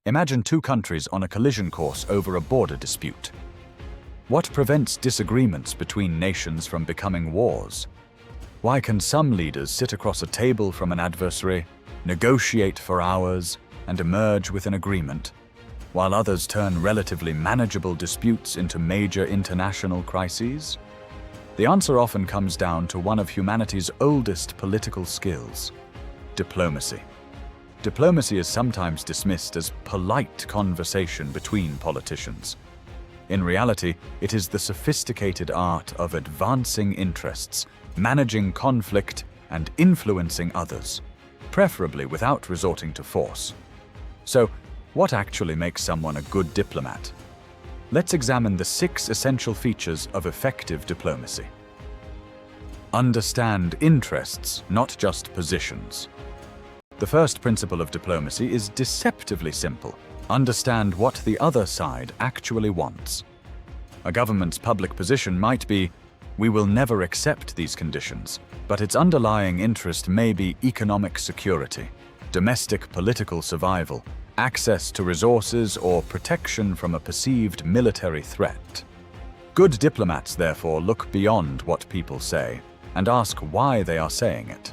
Imagine two countries on a collision course over a border dispute. What prevents disagreements between nations from becoming wars? Why can some leaders sit across a table from an adversary, negotiate for hours, and emerge with an agreement, while others turn relatively manageable disputes into major international crises? The answer often comes down to one of humanity's oldest political skills: diplomacy. Diplomacy is sometimes dismissed as polite conversation between politicians. In reality, it is the sophisticated art of advancing interests, managing conflict, and influencing others, preferably without resorting to force. So, what actually makes someone a good diplomat? Let's examine the 6 essential features of effective diplomacy. Understand interests, not just positions. The first principle of diplomacy is deceptively simple. Understand what the other side actually wants. A government's public position might be, "We will never accept these conditions," but its underlying interest may be economic security, domestic political survival, access to resources, or protection from a perceived military threat. Good diplomats, therefore, look beyond what people say and ask why they are saying it.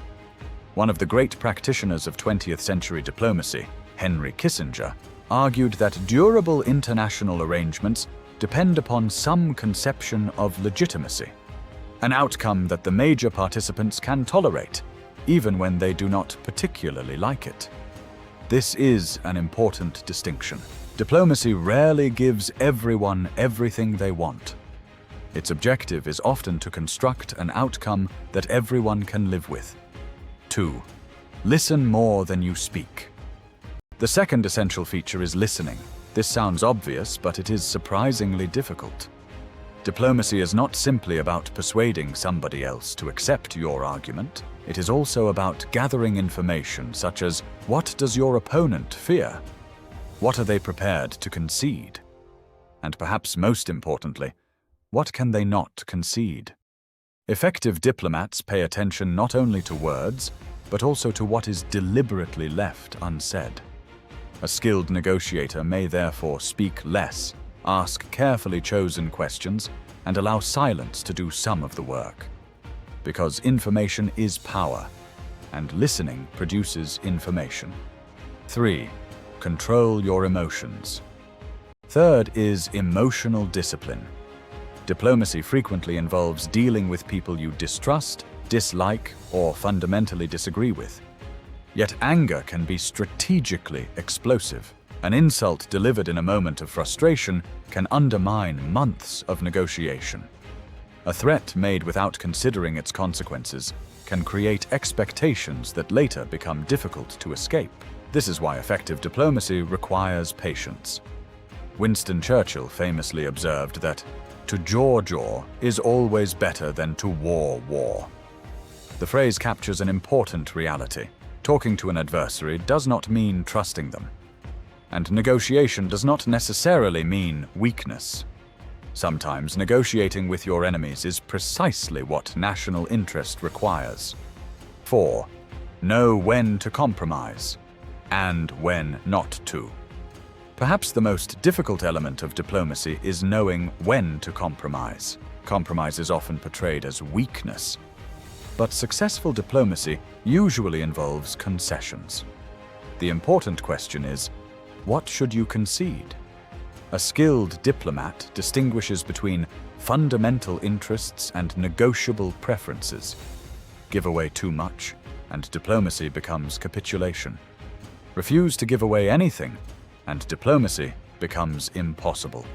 One of the great practitioners of 20th century diplomacy, Henry Kissinger, argued that durable international arrangements depend upon some conception of legitimacy, an outcome that the major participants can tolerate, even when they do not particularly like it. This is an important distinction. Diplomacy rarely gives everyone everything they want. Its objective is often to construct an outcome that everyone can live with. 2. Listen more than you speak. The second essential feature is listening. This sounds obvious, but it is surprisingly difficult. Diplomacy is not simply about persuading somebody else to accept your argument. It is also about gathering information such as, what does your opponent fear? What are they prepared to concede? And perhaps most importantly, what can they not concede? Effective diplomats pay attention not only to words, but also to what is deliberately left unsaid. A skilled negotiator may therefore speak less, ask carefully chosen questions, and allow silence to do some of the work. Because information is power, and listening produces information. 3. Control your emotions. Third is emotional discipline. Diplomacy frequently involves dealing with people you distrust, dislike, or fundamentally disagree with. Yet anger can be strategically explosive. An insult delivered in a moment of frustration can undermine months of negotiation. A threat made without considering its consequences can create expectations that later become difficult to escape. This is why effective diplomacy requires patience. Winston Churchill famously observed that, "To jaw is always better than to war." The phrase captures an important reality. Talking to an adversary does not mean trusting them. And negotiation does not necessarily mean weakness. Sometimes negotiating with your enemies is precisely what national interest requires. 4. Know when to compromise, and when not to. Perhaps the most difficult element of diplomacy is knowing when to compromise. Compromise is often portrayed as weakness. But successful diplomacy usually involves concessions. The important question is, what should you concede? A skilled diplomat distinguishes between fundamental interests and negotiable preferences. Give away too much, and diplomacy becomes capitulation. Refuse to give away anything, and diplomacy becomes impossible.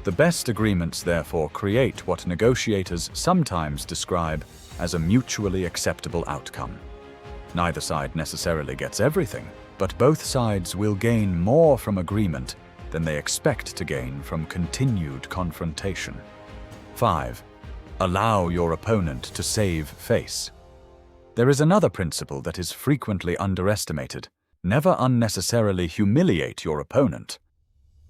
The best agreements, therefore, create what negotiators sometimes describe as a mutually acceptable outcome. Neither side necessarily gets everything, but both sides will gain more from agreement than they expect to gain from continued confrontation. 5. Allow your opponent to save face. There is another principle that is frequently underestimated. Never unnecessarily humiliate your opponent.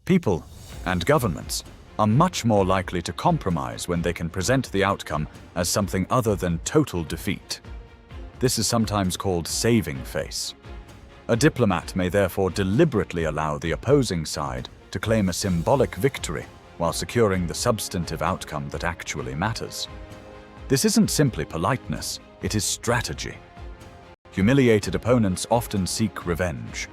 People and governments are much more likely to compromise when they can present the outcome as something other than total defeat. This is sometimes called saving face. A diplomat may therefore deliberately allow the opposing side to claim a symbolic victory while securing the substantive outcome that actually matters. This isn't simply politeness, it is strategy. Humiliated opponents often seek revenge.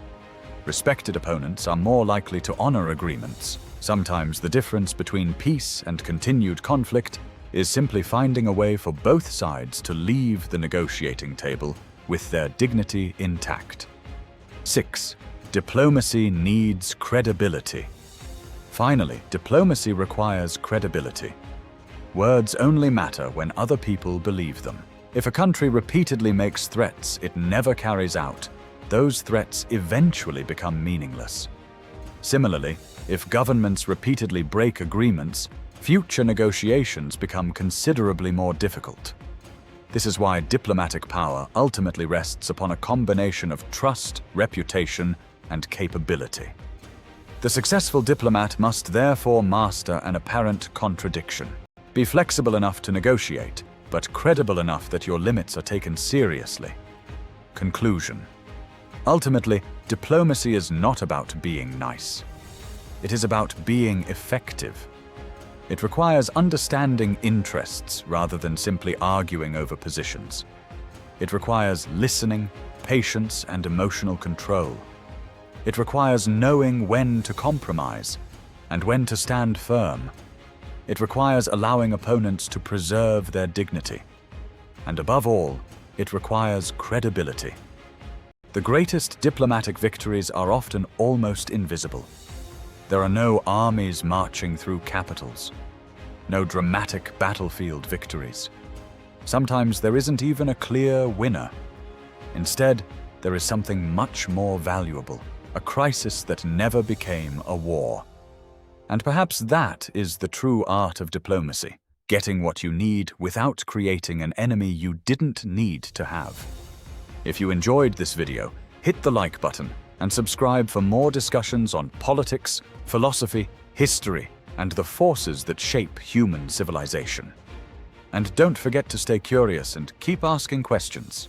Respected opponents are more likely to honor agreements. Sometimes the difference between peace and continued conflict is simply finding a way for both sides to leave the negotiating table with their dignity intact. 6. Diplomacy needs credibility. Finally, diplomacy requires credibility. Words only matter when other people believe them. If a country repeatedly makes threats it never carries out, those threats eventually become meaningless. Similarly, if governments repeatedly break agreements, future negotiations become considerably more difficult. This is why diplomatic power ultimately rests upon a combination of trust, reputation, and capability. The successful diplomat must therefore master an apparent contradiction. Be flexible enough to negotiate, but credible enough that your limits are taken seriously. Conclusion. Ultimately, diplomacy is not about being nice. It is about being effective. It requires understanding interests rather than simply arguing over positions. It requires listening, patience, and emotional control. It requires knowing when to compromise and when to stand firm. It requires allowing opponents to preserve their dignity. And above all, it requires credibility. The greatest diplomatic victories are often almost invisible. There are no armies marching through capitals, no dramatic battlefield victories. Sometimes there isn't even a clear winner. Instead, there is something much more valuable, a crisis that never became a war. And perhaps that is the true art of diplomacy, getting what you need without creating an enemy you didn't need to have. If you enjoyed this video, hit the like button and subscribe for more discussions on politics, philosophy, history, and the forces that shape human civilization. And don't forget to stay curious and keep asking questions.